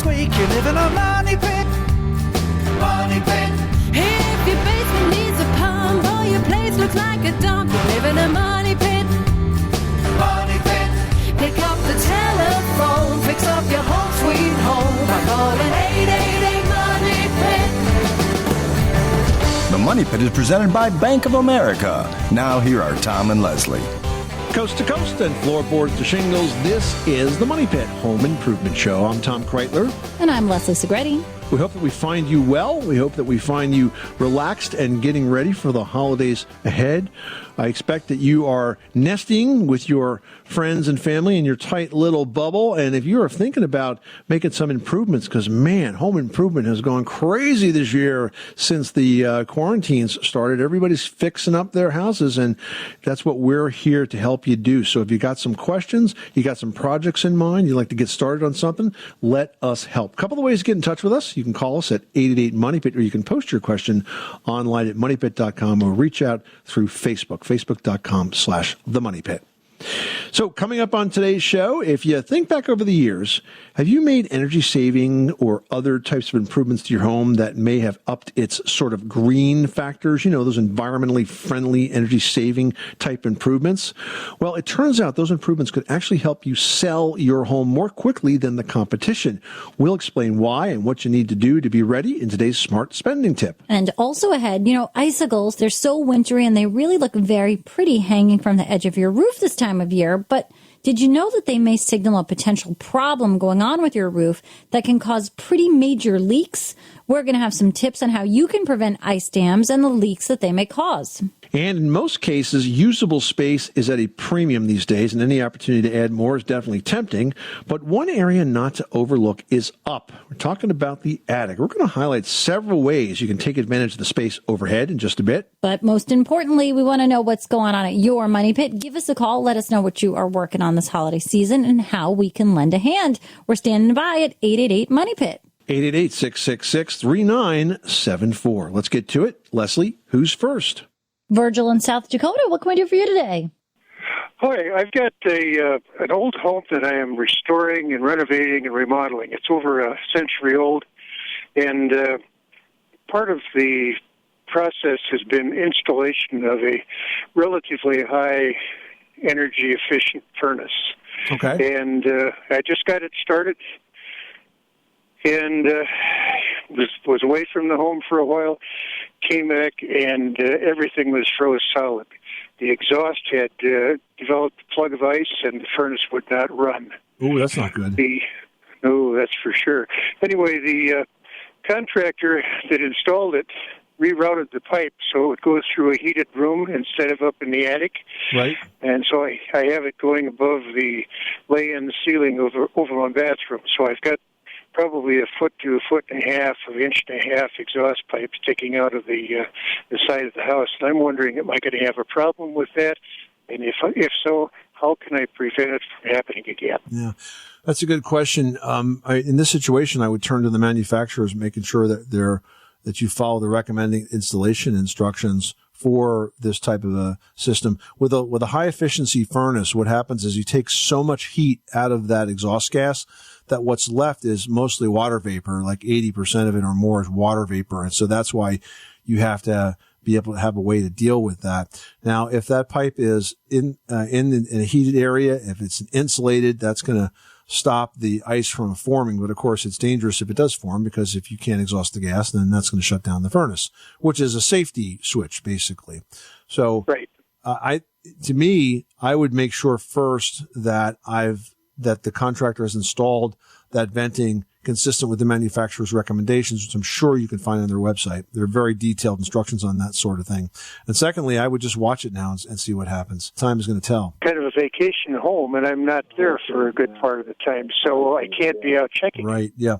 squeak, you live in a money pit. Money pit. If your basement needs a pump or your place looks like a dump, you live in a money pit. Money pit. Pick up the telephone, fix up your home sweet home by calling 888 Money Pit. The Money Pit is presented by Bank of America. Now here are Tom and Leslie. Coast to coast and floorboards to shingles, this is the Money Pit Home Improvement Show. I'm Tom Kreitler. And I'm Leslie Segretti. We hope that we find you well. We hope that we find you relaxed and getting ready for the holidays ahead. I expect that you are nesting with your friends and family in your tight little bubble. And if you're thinking about making some improvements, because, man, home improvement has gone crazy this year since the quarantines started. Everybody's fixing up their houses, and that's what we're here to help you do. So if you got some questions, you got some projects in mind, you'd like to get started on something, let us help. A couple of ways to get in touch with us. You can call us at 888-MONEYPIT, or you can post your question online at moneypit.com or reach out through Facebook, facebook.com/themoneypit. So coming up on today's show, if you think back over the years, have you made energy saving or other types of improvements to your home that may have upped its sort of green factors, you know, those environmentally friendly, energy saving type improvements? Well, it turns out those improvements could actually help you sell your home more quickly than the competition. We'll explain why and what you need to do to be ready in today's smart spending tip. And also ahead, icicles, they're so wintry and they really look very pretty hanging from the edge of your roof this time of year. But did you know that they may signal a potential problem going on with your roof that can cause pretty major leaks? We're going to have some tips on how you can prevent ice dams and the leaks that they may cause. And in most cases, usable space is at a premium these days, and any opportunity to add more is definitely tempting. But one area not to overlook is up. We're talking about the attic. We're going to highlight several ways you can take advantage of the space overhead in just a bit. But most importantly, we want to know what's going on at your Money Pit. Give us a call. Let us know what you are working on this holiday season and how we can lend a hand. We're standing by at 888-MONEY-PIT. 888-666-3974. Let's get to it. Leslie, who's first? Virgil in South Dakota, what can we do for you today? Hi, I've got an old home that I am restoring and renovating and remodeling. It's over a century old, and part of the process has been installation of a relatively high energy efficient furnace. Okay. And I just got it started, and was away from the home for a while, came back, and everything was froze solid. The exhaust had developed a plug of ice, and the furnace would not run. Ooh, that's not good. No, that's for sure. Anyway, the contractor that installed it rerouted the pipe so it would go through a heated room instead of up in the attic. Right. And so I have it going above the lay-in ceiling over my bathroom. So I've got probably a foot to a foot and a half, an inch and a half exhaust pipe sticking out of the side of the house. And I'm wondering, am I going to have a problem with that? And if so, how can I prevent it from happening again? Yeah, that's a good question. In this situation, I would turn to the manufacturers, making sure that you follow the recommended installation instructions for this type of a system. With a high efficiency furnace, what happens is you take so much heat out of that exhaust gas that what's left is mostly water vapor, like 80% of it or more is water vapor. And so that's why you have to be able to have a way to deal with that. Now, if that pipe is in a heated area, if it's insulated, that's going to stop the ice from forming. But of course, it's dangerous if it does form, because if you can't exhaust the gas, then that's going to shut down the furnace, which is a safety switch, basically. So, right. I would make sure first that the contractor has installed that venting consistent with the manufacturer's recommendations, which I'm sure you can find on their website. There are very detailed instructions on that sort of thing. And secondly, I would just watch it now and see what happens. Time is going to tell. Kind of a vacation home, and I'm not there for a good part of the time, so I can't be out checking. Right, yeah.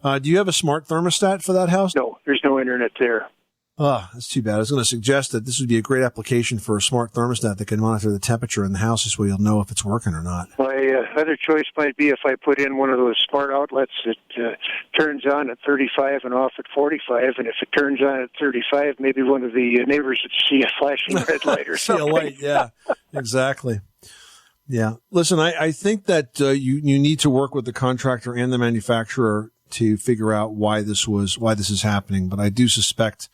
Do you have a smart thermostat for that house? No, there's no internet there. That's too bad. I was going to suggest that this would be a great application for a smart thermostat that can monitor the temperature in the house, so you'll know if it's working or not. My other choice might be if I put in one of those smart outlets that turns on at 35 and off at 45, and if it turns on at 35, maybe one of the neighbors would see a flashing red light or something. See a light, yeah, exactly. Yeah. Listen, I think that you need to work with the contractor and the manufacturer to figure out why this is happening. But I do suspect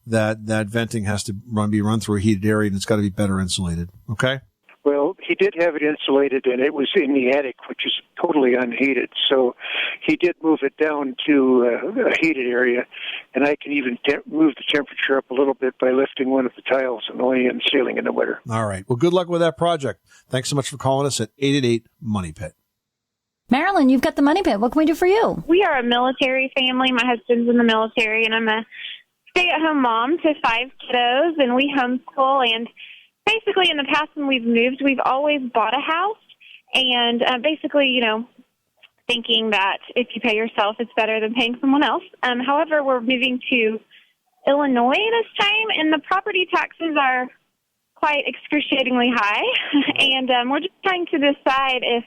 that venting has to be run through a heated area, and it's got to be better insulated. Okay. Well, he did have it insulated, and it was in the attic, which is totally unheated. So he did move it down to a heated area, and I can even move the temperature up a little bit by lifting one of the tiles and only in ceiling in the winter. All right. Well, good luck with that project. Thanks so much for calling us at 888-MONEY-PIT. Marilyn, you've got the Money Pit. What can we do for you? We are a military family. My husband's in the military, and I'm a stay-at-home mom to 5 kiddos, and we homeschool. And basically, in the past when we've moved, we've always bought a house, and basically, thinking that if you pay yourself, it's better than paying someone else. However, we're moving to Illinois this time, and the property taxes are quite excruciatingly high, and we're just trying to decide if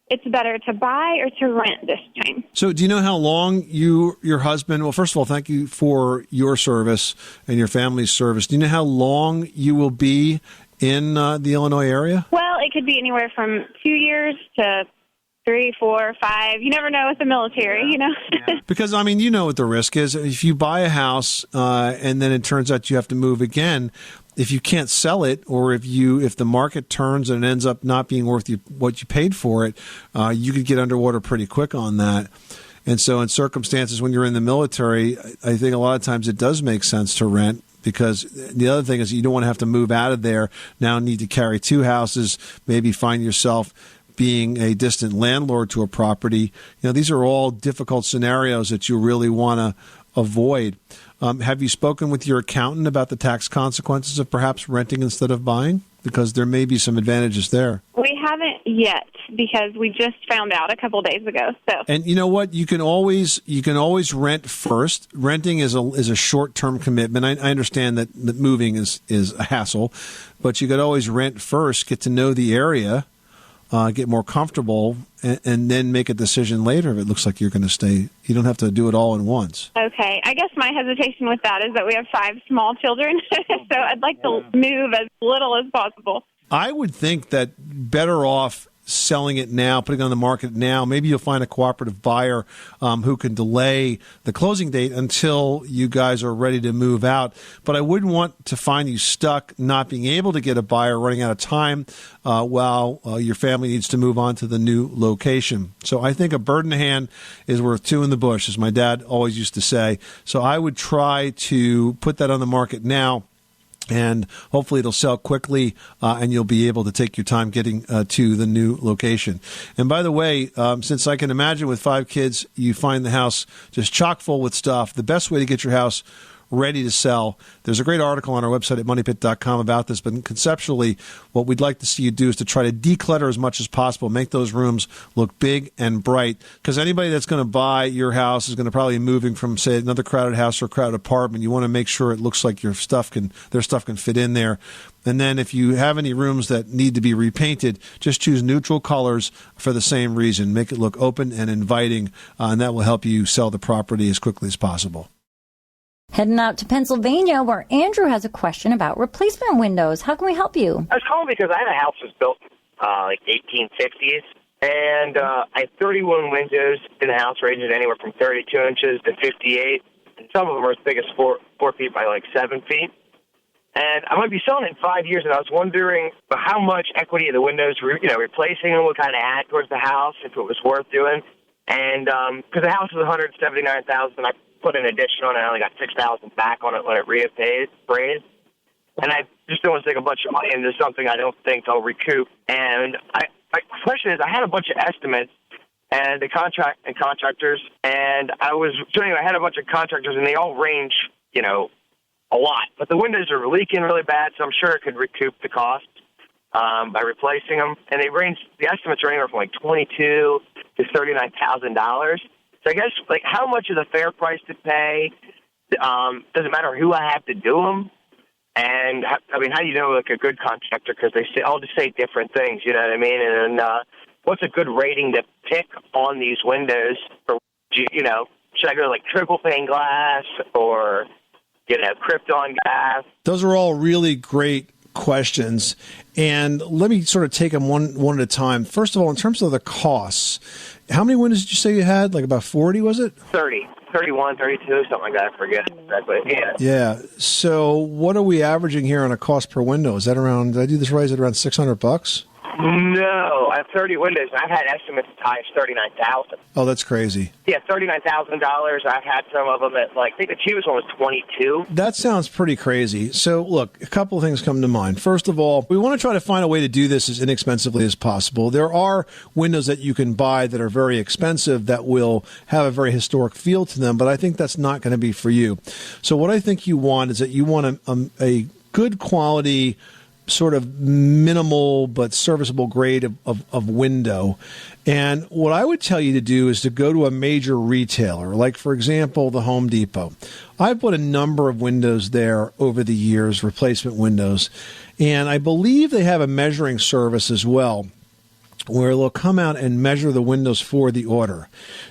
it's better to buy or to rent this time. So do you know how long your husband, well, first of all, thank you for your service and your family's service. Do you know how long you will be in the Illinois area? Well, it could be anywhere from 2 years to 3, 4, 5. You never know with the military, Yeah. Because, you know what the risk is. If you buy a house and then it turns out you have to move again, if you can't sell it, or if the market turns and it ends up not being worth what you paid for it, you could get underwater pretty quick on that. And so in circumstances when you're in the military, I think a lot of times it does make sense to rent, because the other thing is you don't want to have to move out of there, now need to carry 2 houses, maybe find yourself being a distant landlord to a property. These are all difficult scenarios that you really want to avoid. Have you spoken with your accountant about the tax consequences of perhaps renting instead of buying? Because there may be some advantages there. We haven't yet, because we just found out a couple days ago. So, and you know what? You can always rent first. Renting is a short-term commitment. I understand that moving is a hassle, but you could always rent first, get to know the area, get more comfortable, and then make a decision later if it looks like you're going to stay. You don't have to do it all at once. Okay. I guess my hesitation with that is that we have 5 small children, so I'd like to move as little as possible. I would think that better off selling it now, putting it on the market now. Maybe you'll find a cooperative buyer who can delay the closing date until you guys are ready to move out. But I wouldn't want to find you stuck not being able to get a buyer, running out of time while your family needs to move on to the new location. So I think a bird in the hand is worth 2 in the bush, as my dad always used to say. So I would try to put that on the market now, and hopefully it'll sell quickly, and you'll be able to take your time getting to the new location. And by the way, since I can imagine with 5 kids, you find the house just chock full with stuff, the best way to get your house ready to sell. There's a great article on our website at moneypit.com about this, but conceptually, what we'd like to see you do is to try to declutter as much as possible, make those rooms look big and bright, because anybody that's going to buy your house is going to probably be moving from, say, another crowded house or a crowded apartment. You want to make sure it looks like their stuff can fit in there. And then if you have any rooms that need to be repainted, just choose neutral colors for the same reason. Make it look open and inviting, and that will help you sell the property as quickly as possible. Heading out to Pennsylvania, where Andrew has a question about replacement windows. How can we help you? I was calling because I had a house that was built like 1850s, and I had 31 windows in the house, ranging anywhere from 32 inches to 58, and some of them are as big as 4 feet by like 7 feet. And I might be selling it in 5 years, and I was wondering how much equity of the windows, replacing them would kind of add towards the house, if it was worth doing. And because the house was $179,000, I put an addition on it. I only got $6,000 back on it when it reappraised. And I just don't want to take a bunch of money into something I don't think I'll recoup. And my question is, I had a bunch of estimates and contractors, and I had a bunch of contractors, and they all range, a lot. But the windows are leaking really bad, so I'm sure it could recoup the cost by replacing them. And the estimates are anywhere from like $22,000 to $39,000. So I guess, how much is a fair price to pay? Does it matter who I have to do them? And, how do you know, a good contractor? Because they all just say different things, you know what I mean? And what's a good rating to pick on these windows? Or, should I go, triple pane glass or, Krypton glass? Those are all really great questions, and let me sort of take them one at a time. First of all, in terms of the costs, how many windows did you say you had? Like about 40, was it? 30, 31, 32, something like that. I forget exactly. Yeah. Yeah. So what are we averaging here on a cost per window? Is that around, did I do this right? Is it around $600? No, I have 30 windows. I've had estimates as high as $39,000. Oh, that's crazy. Yeah, $39,000. I've had some of them at, like, I think the cheapest one was 22. That sounds pretty crazy. So, look, a couple of things come to mind. First of all, we want to try to find a way to do this as inexpensively as possible. There are windows that you can buy that are very expensive that will have a very historic feel to them, but I think that's not going to be for you. So what I think you want is that you want a good quality, sort of minimal but serviceable grade of window. And what I would tell you to do is to go to a major retailer, like, for example, the Home Depot. I've put a number of windows there over the years, replacement windows, and I believe they have a measuring service as well, where they'll come out and measure the windows for the order.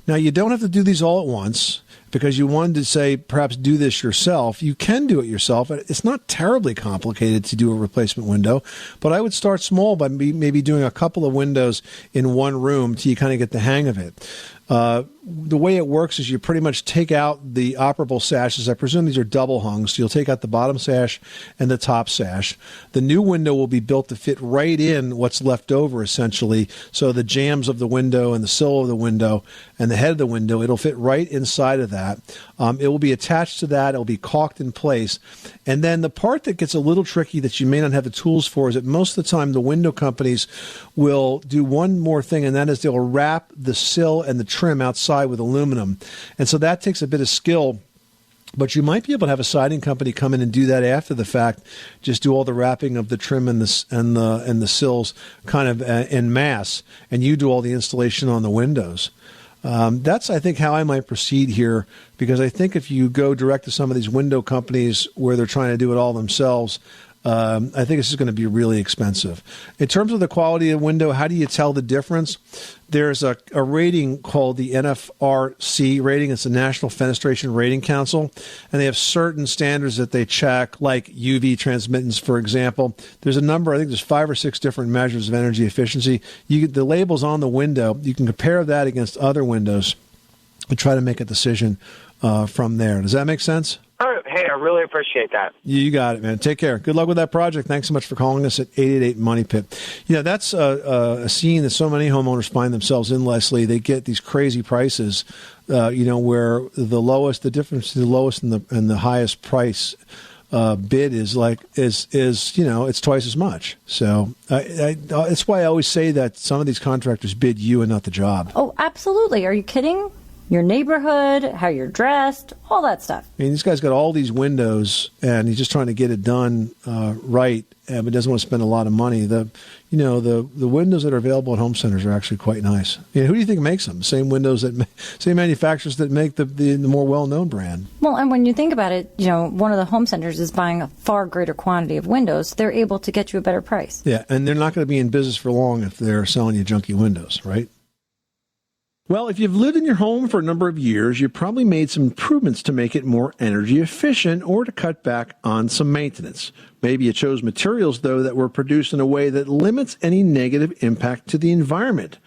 Now, you don't have to do these all at once, because you wanted to say, perhaps do this yourself. You can do it yourself. It's not terribly complicated to do a replacement window, but I would start small by maybe doing a couple of windows in one room till you kind of get the hang of it. The way it works is you pretty much take out the operable sashes. I presume these are double hung, so you'll take out the bottom sash and the top sash. The new window will be built to fit right in what's left over, essentially. So the jambs of the window and the sill of the window and the head of the window, it'll fit right inside of that. It will be attached to that. It will be caulked in place. And then the part that gets a little tricky that you may not have the tools for is that most of the time the window companies will do one more thing, and that is they'll wrap the sill and the trim outside with aluminum. And so that takes a bit of skill, but you might be able to have a siding company come in and do that after the fact, just do all the wrapping of the trim and the sills kind of en masse, and you do all the installation on the windows. That's, I think, how I might proceed here, because I think if you go direct to some of these window companies where they're trying to do it all themselves, I think this is going to be really expensive. In terms of the quality of window, how do you tell the difference? There's a rating called the NFRC rating. It's the National Fenestration Rating Council, and they have certain standards that they check, like UV transmittance, for example. There's a number, I think there's 5 or 6 different measures of energy efficiency. The labels on the window, you can compare that against other windows and try to make a decision from there. Does that make sense? Hey, I really appreciate that. You got it, man. Take care. Good luck with that project. Thanks so much for calling us at 888 Money Pit. You know, that's a scene that so many homeowners find themselves in, Leslie. They get these crazy prices, where the difference between the lowest and the highest price bid is it's twice as much. So that's why I always say that some of these contractors bid you and not the job. Oh, absolutely. Are you kidding? Your neighborhood, how you're dressed, all that stuff. I mean, this guy's got all these windows, and he's just trying to get it done right, but doesn't want to spend a lot of money. The windows that are available at home centers are actually quite nice. Who do you think makes them? Same manufacturers that make the more well-known brand. Well, and when you think about it, one of the home centers is buying a far greater quantity of windows. They're able to get you a better price. Yeah, and they're not going to be in business for long if they're selling you junky windows, right? Well, if you've lived in your home for a number of years, you've probably made some improvements to make it more energy efficient or to cut back on some maintenance. Maybe you chose materials, though, that were produced in a way that limits any negative impact to the environment.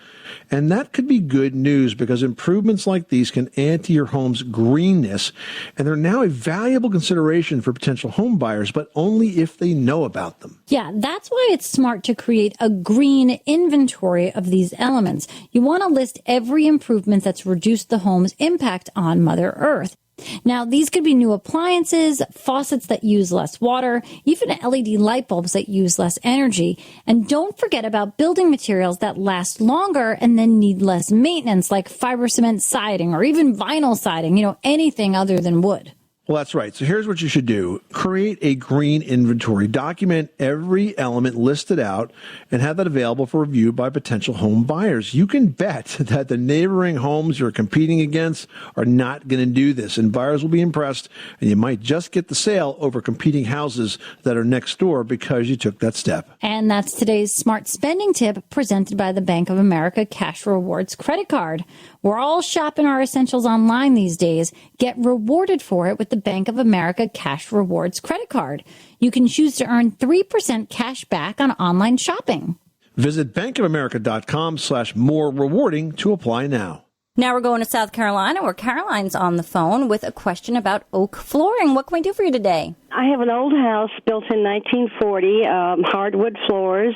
And that could be good news, because improvements like these can add to your home's greenness, and they're now a valuable consideration for potential home buyers, but only if they know about them. Yeah, that's why it's smart to create a green inventory of these elements. You want to list every improvement that's reduced the home's impact on Mother Earth. Now, these could be new appliances, faucets that use less water, even LED light bulbs that use less energy. And don't forget about building materials that last longer and then need less maintenance, like fiber cement siding or even vinyl siding, anything other than wood. Well, that's right. So here's what you should do. Create a green inventory. Document every element listed out and have that available for review by potential home buyers. You can bet that the neighboring homes you're competing against are not going to do this, and buyers will be impressed, and you might just get the sale over competing houses that are next door because you took that step. And that's today's smart spending tip, presented by the Bank of America Cash Rewards credit card. We're all shopping our essentials online these days. Get rewarded for it with the the Bank of America Cash Rewards credit card. You can choose to earn 3% cash back on online shopping. Visit bankofamerica.com/more rewarding to apply now. Now we're going to South Carolina, where Caroline's on the phone with a question about oak flooring. What can we do for you today? I have an old house built in 1940, hardwood floors,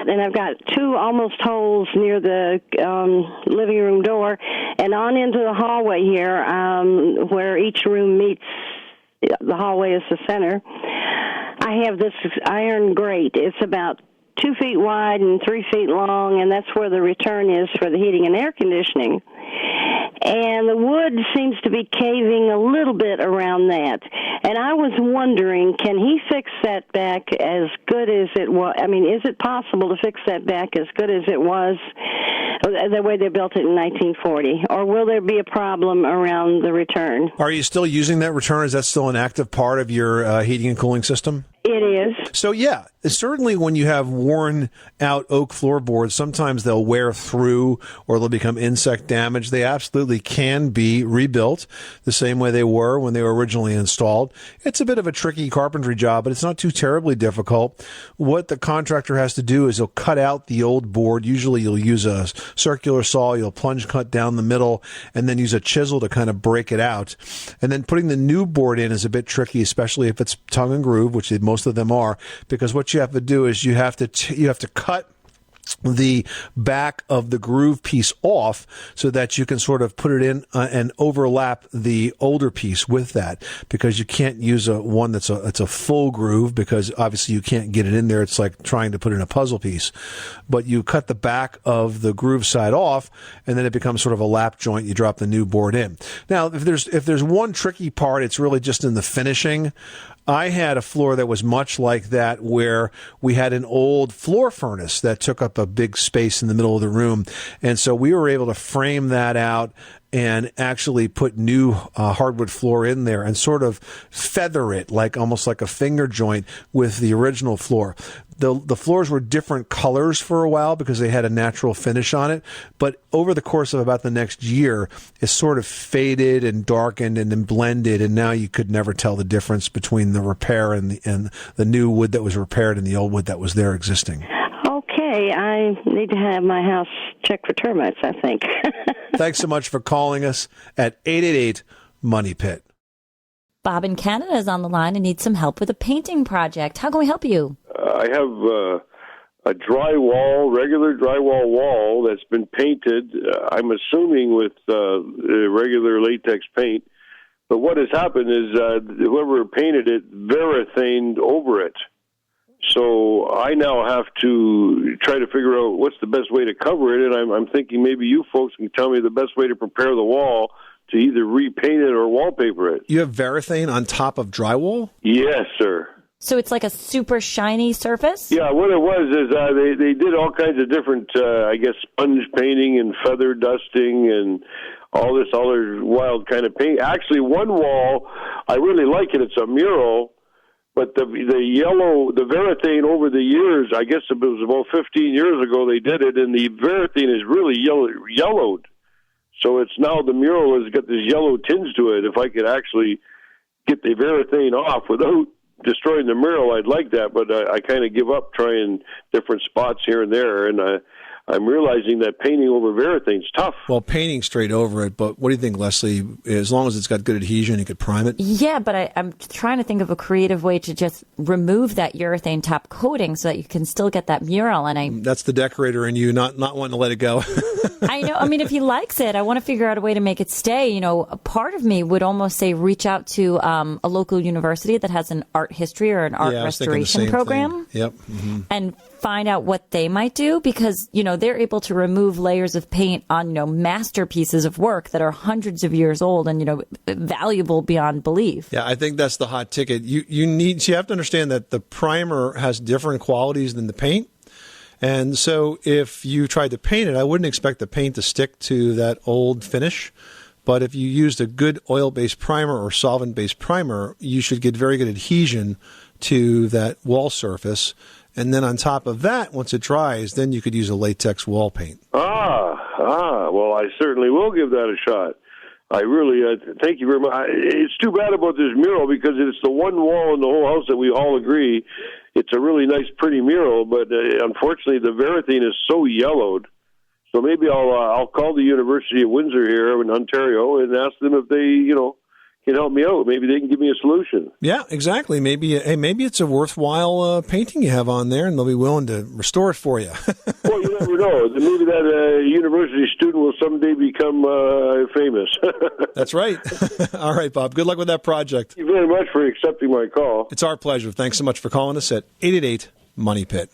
and I've got two almost holes near the living room door and on into the hallway here where each room meets. The hallway is the center. I have this iron grate. It's about 2 feet wide and 3 feet long, and that's where the return is for the heating and air conditioning. And the wood seems to be caving a little bit around that. And I was wondering, can he fix that back as good as it was? I mean, is it possible to fix that back as good as it was, the way they built it in 1940? Or will there be a problem around the return? Are you still using that return? Is that still an active part of your heating and cooling system? It is. So, yeah, certainly when you have worn out oak floorboards, sometimes they'll wear through or they'll become insect damaged. They absolutely can be rebuilt the same way they were when they were originally installed. It's a bit of a tricky carpentry job, but it's not too terribly difficult. What the contractor has to do is he'll cut out the old board. Usually you'll use a circular saw, you'll plunge cut down the middle, and then use a chisel to kind of break it out. And then putting the new board in is a bit tricky, especially if it's tongue and groove, which most of them are, because what you have to do is you have to cut the back of the groove piece off so that you can sort of put it in and overlap the older piece with that, because you can't use one that's a full groove, because obviously you can't get it in there. It's like trying to put in a puzzle piece. But you cut the back of the groove side off, and then it becomes sort of a lap joint. You drop the new board in. Now, if there's one tricky part, it's really just in the finishing. I had a floor that was much like that, where we had an old floor furnace that took up a big space in the middle of the room. And so we were able to frame that out and actually put new hardwood floor in there and sort of feather it almost like a finger joint with the original floor. The floors were different colors for a while because they had a natural finish on it, but over the course of about the next year, it sort of faded and darkened and then blended, and now you could never tell the difference between the repair and the new wood that was repaired and the old wood that was there existing. Okay, I need to have my house checked for termites, I think. Thanks so much for calling us at 888-MONEY-PIT. Bob in Canada is on the line and needs some help with a painting project. How can we help you? I have a drywall, regular drywall wall that's been painted, I'm assuming with regular latex paint. But what has happened is whoever painted it varathaned over it. So I now have to try to figure out what's the best way to cover it, and I'm thinking maybe you folks can tell me the best way to prepare the wall to either repaint it or wallpaper it. You have varathane on top of drywall? Yes, sir. So it's like a super shiny surface? Yeah, what it was is they did all kinds of different, sponge painting and feather dusting and all this other wild kind of paint. Actually, one wall, I really like it. It's a mural, but the varathane over the years, I guess it was about 15 years ago they did it, and the varathane is really yellowed. So it's now the mural has got this yellow tinge to it. If I could actually get the varathane off without destroying the mural, I'd like that, but I kind of give up trying different spots here and there, and I'm realizing that painting over varathane's tough. Well, painting straight over it, but what do you think, Leslie? As long as it's got good adhesion, you could prime it? Yeah, but I'm trying to think of a creative way to just remove that urethane top coating so that you can still get that mural. And that's the decorator in you, not wanting to let it go. I know. I mean, if he likes it, I want to figure out a way to make it stay. You know, a part of me would almost say reach out to a local university that has an art history or an art restoration program. Thing. Yep. Mm-hmm. And find out what they might do, because, you know, they're able to remove layers of paint on, you know, masterpieces of work that are hundreds of years old and, you know, valuable beyond belief. Yeah, I think that's the hot ticket. You have to understand that the primer has different qualities than the paint. And so if you tried to paint it, I wouldn't expect the paint to stick to that old finish. But if you used a good oil-based primer or solvent-based primer, you should get very good adhesion to that wall surface. And then on top of that, once it dries, then you could use a latex wall paint. Well, I certainly will give that a shot. I really thank you very much. It's too bad about this mural because it's the one wall in the whole house that we all agree it's a really nice, pretty mural. But unfortunately, the Verathine is so yellowed. So maybe I'll call the University of Windsor here in Ontario and ask them if they, can help me out. Maybe they can give me a solution. Yeah, exactly. Maybe it's a worthwhile painting you have on there, and they'll be willing to restore it for you. Well, you never know. Maybe that university student will someday become famous. That's right. All right, Bob. Good luck with that project. Thank you very much for accepting my call. It's our pleasure. Thanks so much for calling us at 888-MONEY-PIT.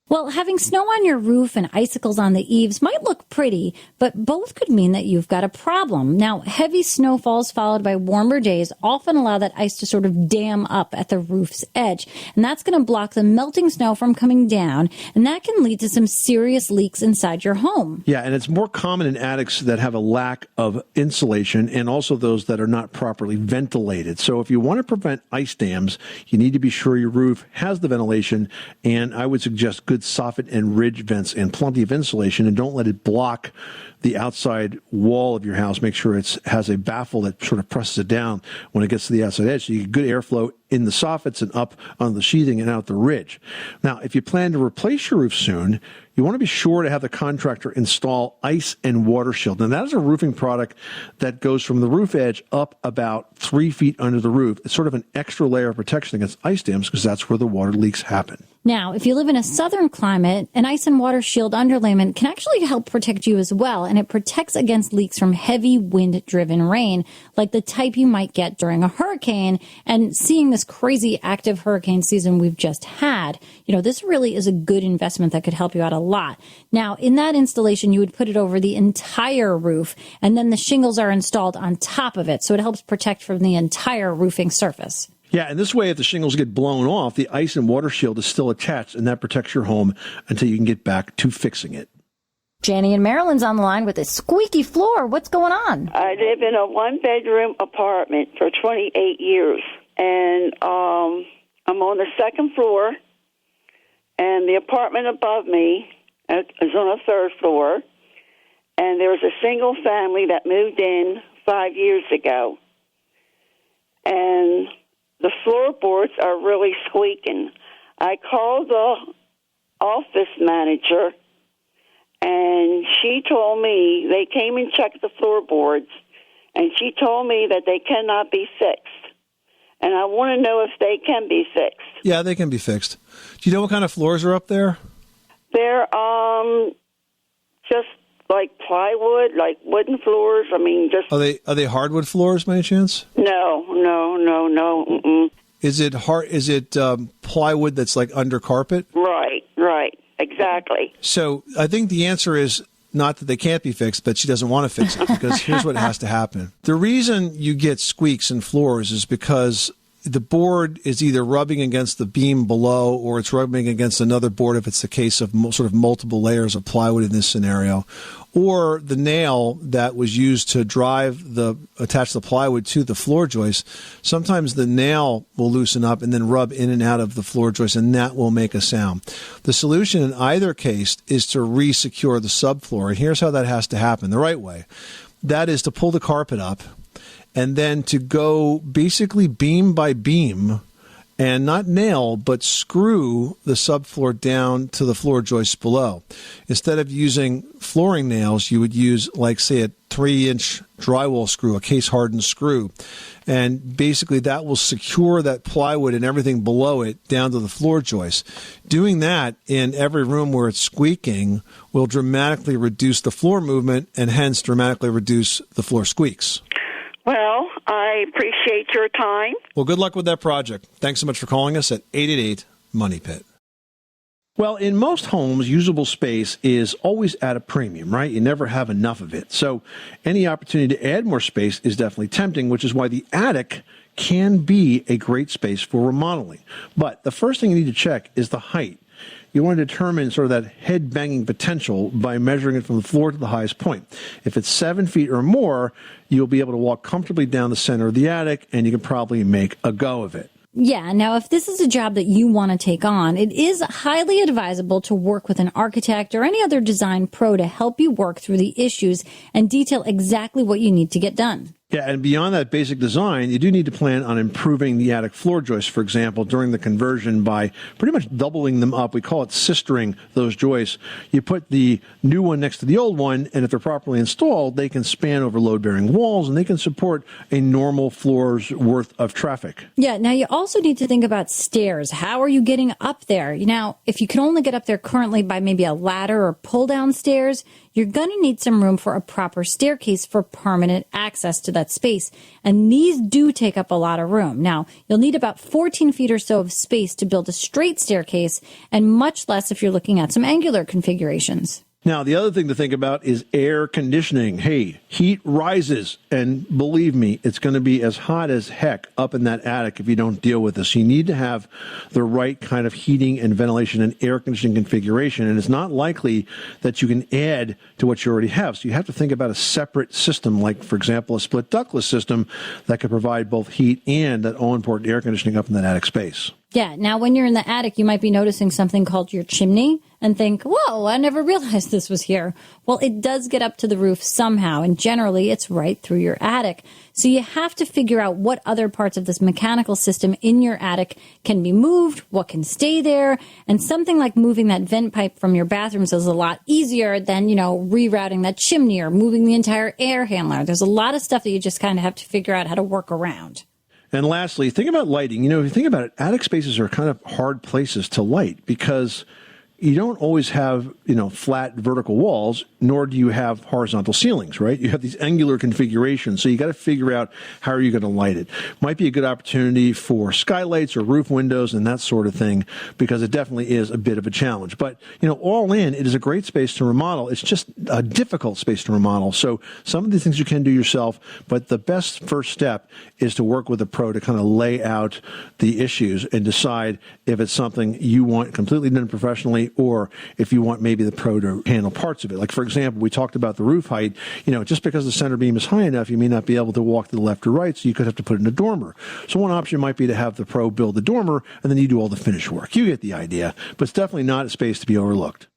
Well, having snow on your roof and icicles on the eaves might look pretty, but both could mean that you've got a problem. Now, heavy snowfalls followed by warmer days often allow that ice to sort of dam up at the roof's edge, and that's going to block the melting snow from coming down, and that can lead to some serious leaks inside your home. Yeah, and it's more common in attics that have a lack of insulation and also those that are not properly ventilated. So if you want to prevent ice dams, you need to be sure your roof has the ventilation, and I would suggest good soffit and ridge vents and plenty of insulation, and don't let it block the outside wall of your house. Make sure it has a baffle that sort of presses it down when it gets to the outside edge, so you get good airflow in the soffits and up on the sheathing and out the ridge. Now, if you plan to replace your roof soon, you want to be sure to have the contractor install ice and water shield. Now, that is a roofing product that goes from the roof edge up about 3 feet under the roof. It's sort of an extra layer of protection against ice dams because that's where the water leaks happen. Now, if you live in a southern climate, an ice and water shield underlayment can actually help protect you as well, and it protects against leaks from heavy wind-driven rain, like the type you might get during a hurricane. And seeing this crazy active hurricane season we've just had, this really is a good investment that could help you out a lot. Now, in that installation, you would put it over the entire roof, and then the shingles are installed on top of it, so it helps protect from the entire roofing surface. Yeah, and this way, if the shingles get blown off, the ice and water shield is still attached, and that protects your home until you can get back to fixing it. Jenny in Maryland's on the line with a squeaky floor. What's going on? I live in a one-bedroom apartment for 28 years, and I'm on the second floor, and the apartment above me is on the third floor, and there was a single family that moved in 5 years ago, and the floorboards are really squeaking. I called the office manager, and she told me they came and checked the floorboards, and she told me that they cannot be fixed. And I want to know if they can be fixed. Yeah, they can be fixed. Do you know what kind of floors are up there? They're just like plywood, like wooden floors. I mean, just... Are they hardwood floors by any chance? No. Mm-mm. Is it plywood that's like under carpet? Right, exactly. So I think the answer is not that they can't be fixed, but she doesn't want to fix it, because here's what has to happen. The reason you get squeaks in floors is because the board is either rubbing against the beam below, or it's rubbing against another board if it's the case of sort of multiple layers of plywood in this scenario, or the nail that was used to attach the plywood to the floor joist. Sometimes the nail will loosen up and then rub in and out of the floor joist, and that will make a sound. The solution in either case is to re-secure the subfloor, and here's how that has to happen the right way. That is to pull the carpet up, and then to go basically beam by beam and not nail, but screw the subfloor down to the floor joists below. Instead of using flooring nails, you would use, like, say, a 3-inch drywall screw, a case-hardened screw. And basically that will secure that plywood and everything below it down to the floor joist. Doing that in every room where it's squeaking will dramatically reduce the floor movement and hence dramatically reduce the floor squeaks. Well, I appreciate your time. Well, good luck with that project. Thanks so much for calling us at 888-MONEY-PIT. Well, in most homes, usable space is always at a premium, right? You never have enough of it. So any opportunity to add more space is definitely tempting, which is why the attic can be a great space for remodeling. But the first thing you need to check is the height. You want to determine sort of that head-banging potential by measuring it from the floor to the highest point. If it's 7 feet or more, you'll be able to walk comfortably down the center of the attic, and you can probably make a go of it. Yeah. Now, if this is a job that you want to take on, it is highly advisable to work with an architect or any other design pro to help you work through the issues and detail exactly what you need to get done. Yeah, and beyond that basic design, you do need to plan on improving the attic floor joists, for example, during the conversion by pretty much doubling them up. We call it sistering those joists. You put the new one next to the old one, and if they're properly installed, they can span over load-bearing walls, and they can support a normal floor's worth of traffic. Yeah, now you also need to think about stairs. How are you getting up there? Now, if you can only get up there currently by maybe a ladder or pull-down stairs, you're going to need some room for a proper staircase for permanent access to that space. And these do take up a lot of room. Now, you'll need about 14 feet or so of space to build a straight staircase, and much less if you're looking at some angular configurations. Now, the other thing to think about is air conditioning. Hey, heat rises, and believe me, it's going to be as hot as heck up in that attic if you don't deal with this. You need to have the right kind of heating and ventilation and air conditioning configuration, and it's not likely that you can add to what you already have. So you have to think about a separate system, like, for example, a split ductless system that could provide both heat and that all-important air conditioning up in that attic space. Yeah. Now, when you're in the attic, you might be noticing something called your chimney and think, whoa, I never realized this was here. Well, it does get up to the roof somehow, and generally it's right through your attic. So you have to figure out what other parts of this mechanical system in your attic can be moved, what can stay there, and something like moving that vent pipe from your bathrooms is a lot easier than, rerouting that chimney or moving the entire air handler. There's a lot of stuff that you just kind of have to figure out how to work around. And lastly, think about lighting. If you think about it, attic spaces are kind of hard places to light because you don't always have, flat vertical walls, nor do you have horizontal ceilings, right? You have these angular configurations, so you got to figure out how are you going to light it. Might be a good opportunity for skylights or roof windows and that sort of thing, because it definitely is a bit of a challenge. But, all in, it is a great space to remodel. It's just a difficult space to remodel. So some of the things you can do yourself, but the best first step is to work with a pro to kind of lay out the issues and decide if it's something you want completely done professionally, or if you want maybe the pro to handle parts of it. Like, for example, we talked about the roof height. Just because the center beam is high enough, you may not be able to walk to the left or right, so you could have to put in a dormer. So one option might be to have the pro build the dormer, and then you do all the finish work. You get the idea, but it's definitely not a space to be overlooked.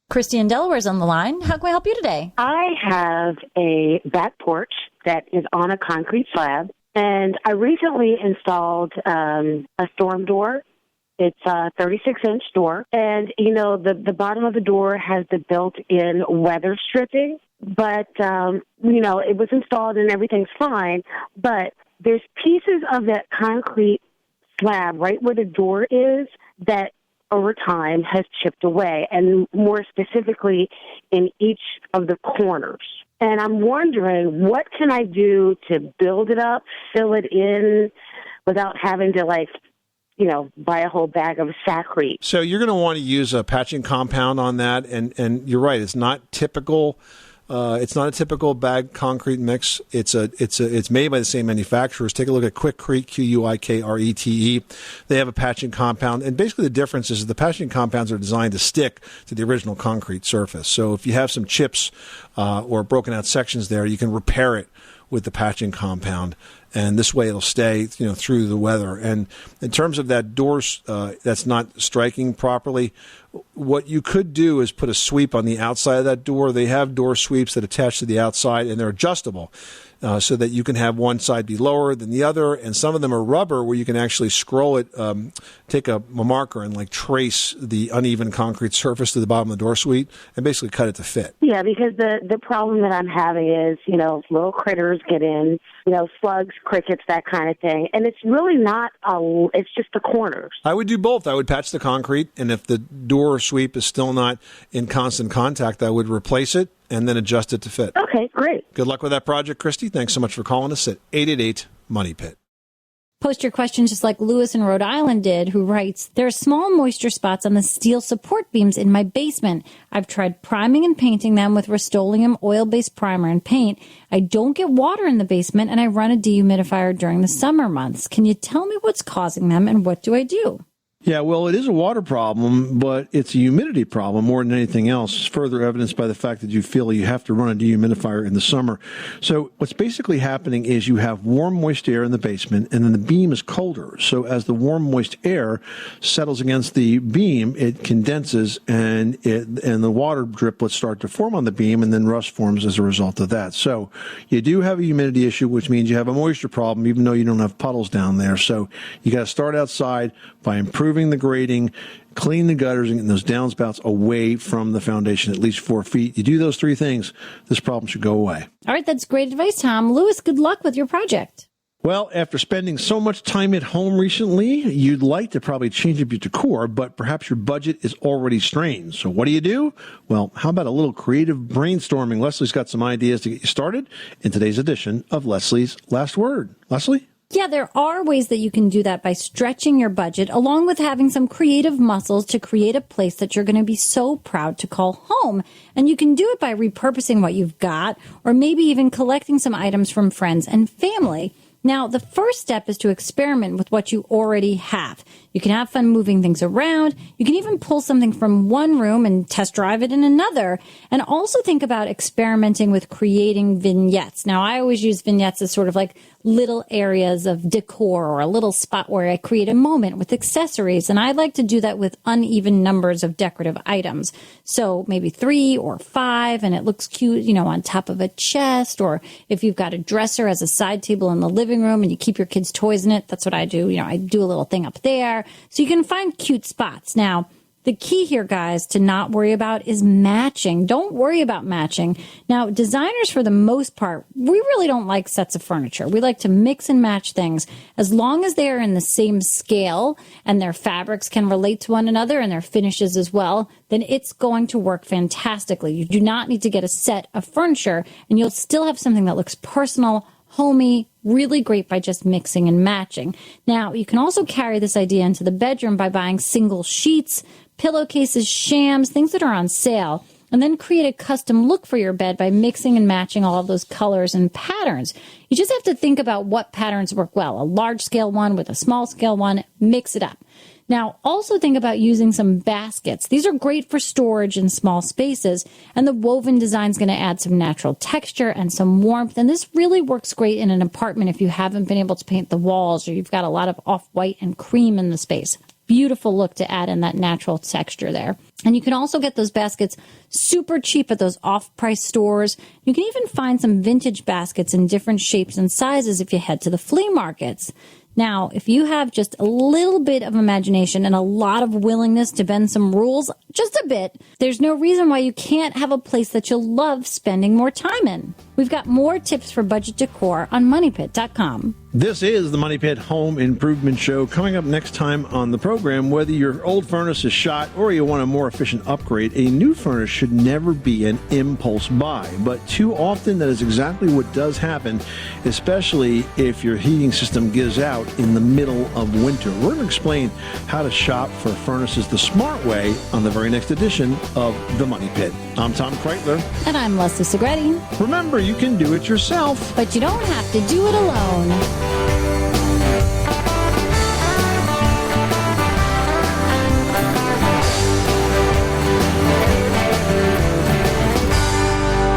Christy in Delaware is on the line. How can we help you today? I have a back porch that is on a concrete slab, and I recently installed a storm door. It's a 36-inch door, and, the bottom of the door has the built-in weather stripping, but, it was installed and everything's fine, but there's pieces of that concrete slab right where the door is that over time has chipped away, and more specifically in each of the corners. And I'm wondering, what can I do to build it up, fill it in, without having to, buy a whole bag of Sacrete? So you're going to want to use a patching compound on that, and you're right. It's not typical. It's not a typical bag concrete mix. It's made by the same manufacturers. Take a look at Quikrete, Quikrete. They have a patching compound, and basically the difference is the patching compounds are designed to stick to the original concrete surface. So if you have some chips or broken out sections there, you can repair it with the patching compound, and this way it'll stay, through the weather. And in terms of that door that's not striking properly, what you could do is put a sweep on the outside of that door. They have door sweeps that attach to the outside, and they're adjustable. So that you can have one side be lower than the other, and some of them are rubber where you can actually scroll it, take a marker and trace the uneven concrete surface to the bottom of the door sweep and basically cut it to fit. Yeah, because the problem that I'm having is, little critters get in, slugs, crickets, that kind of thing, and it's really not it's just the corners. I would do both. I would patch the concrete, and if the door sweep is still not in constant contact, I would replace it and then adjust it to fit. Okay, great. Good luck with that project, Christy. Thanks so much for calling us at 888-MONEY-PIT. Post your questions just like Lewis in Rhode Island did, who writes, there are small moisture spots on the steel support beams in my basement. I've tried priming and painting them with Rust-Oleum oil-based primer and paint. I don't get water in the basement, and I run a dehumidifier during the summer months. Can you tell me what's causing them, and what do I do? Yeah, well, it is a water problem, but it's a humidity problem more than anything else, further evidenced by the fact that you feel you have to run a dehumidifier in the summer. So what's basically happening is you have warm, moist air in the basement, and then the beam is colder. So as the warm, moist air settles against the beam, it condenses, and the water driplets start to form on the beam, and then rust forms as a result of that. So you do have a humidity issue, which means you have a moisture problem, even though you don't have puddles down there. So you got to start outside by improving the grading, clean the gutters, and get those downspouts away from the foundation, at least 4 feet. You do those three things, this problem should go away. All right, that's great advice, Tom. Lewis, good luck with your project. Well, after spending so much time at home recently, you'd like to probably change up your decor, but perhaps your budget is already strained. So what do? Well, how about a little creative brainstorming? Leslie's got some ideas to get you started in today's edition of Leslie's Last Word. Leslie? Yeah, there are ways that you can do that by stretching your budget, along with having some creative muscles to create a place that you're going to be so proud to call home. And you can do it by repurposing what you've got, or maybe even collecting some items from friends and family. Now, the first step is to experiment with what you already have. You can have fun moving things around. You can even pull something from one room and test drive it in another. And also think about experimenting with creating vignettes. Now, I always use vignettes as sort of like little areas of decor, or a little spot where I create a moment with accessories. And I like to do that with uneven numbers of decorative items. So maybe 3 or 5, and it looks cute, on top of a chest. Or if you've got a dresser as a side table in the living room and you keep your kids' toys in it, that's what I do. I do a little thing up there. So you can find cute spots. Now, the key here, guys, to not worry about is matching. Don't worry about matching. Now, designers, for the most part, we really don't like sets of furniture. We like to mix and match things. As long as they are in the same scale and their fabrics can relate to one another and their finishes as well, then it's going to work fantastically. You do not need to get a set of furniture, and you'll still have something that looks personal, homey, really great by just mixing and matching. Now, you can also carry this idea into the bedroom by buying single sheets, pillowcases, shams, things that are on sale, and then create a custom look for your bed by mixing and matching all of those colors and patterns. You just have to think about what patterns work well. A large scale one with a small scale one, mix it up. Now, also think about using some baskets. These are great for storage in small spaces, and the woven design is going to add some natural texture and some warmth, and this really works great in an apartment if you haven't been able to paint the walls, or you've got a lot of off-white and cream in the space. Beautiful look to add in that natural texture there. And you can also get those baskets super cheap at those off-price stores. You can even find some vintage baskets in different shapes and sizes if you head to the flea markets. Now, if you have just a little bit of imagination and a lot of willingness to bend some rules, just a bit, there's no reason why you can't have a place that you'll love spending more time in. We've got more tips for budget decor on MoneyPit.com. This is the Money Pit Home Improvement Show. Coming up next time on the program, whether your old furnace is shot or you want a more efficient upgrade, a new furnace should never be an impulse buy. But too often, that is exactly what does happen, especially if your heating system gives out in the middle of winter. We're going to explain how to shop for furnaces the smart way on the very next edition of The Money Pit. I'm Tom Kreitler. And I'm Leslie Segretti. Remember, you can do it yourself, but you don't have to do it alone.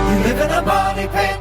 You live in a money pit.